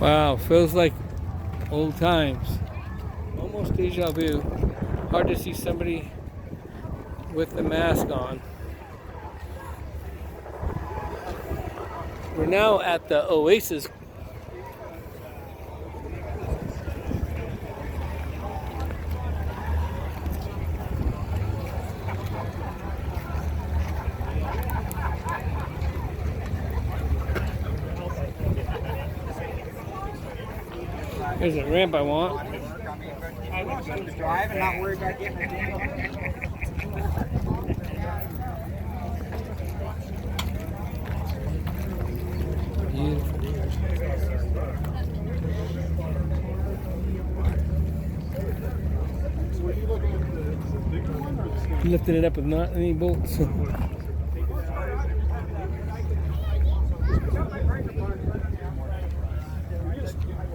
Wow, feels like old times. Almost deja vu. Hard to see somebody with the mask on. We're now at the Oasis. There's a ramp I want. I want to drive and not worry about getting it. Beautiful. Lifted it up with not any bolts.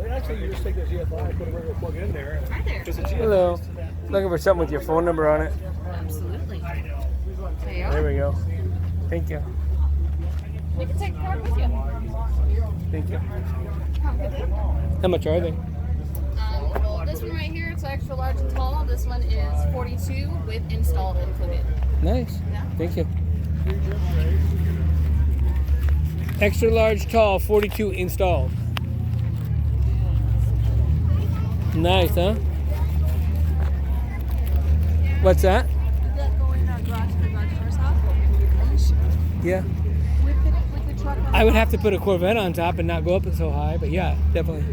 Actually, you just take this GFI, put a regular plug in there. Hi there. Hello. Looking for something with your phone number on it. Absolutely. There you There are. we go. Thank you. We can take the card with you. Thank you. Come with you. How much are they? Well, this one right here, it's extra large and tall. This one is 42 with installed included. Nice. Yeah. Thank you. Extra large, tall, 42 installed. Nice, huh? What's that? Did that go in our garage for the garage doors off? Yeah. With the truck on I would have to put a Corvette on top and not go up it so high, but yeah, definitely.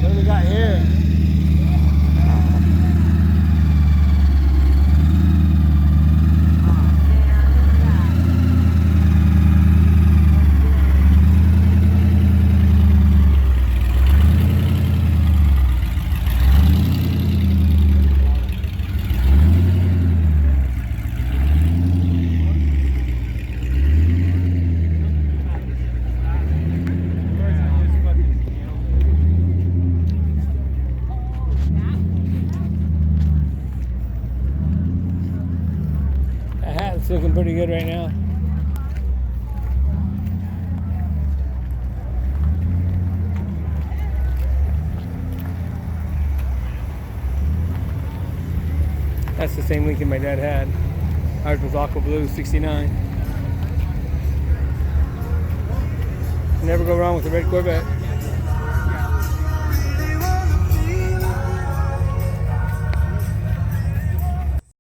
What do we got here? That hat's looking pretty good right now. That's the same Lincoln my dad had. Ours was aqua blue, 69. Never go wrong with a red Corvette.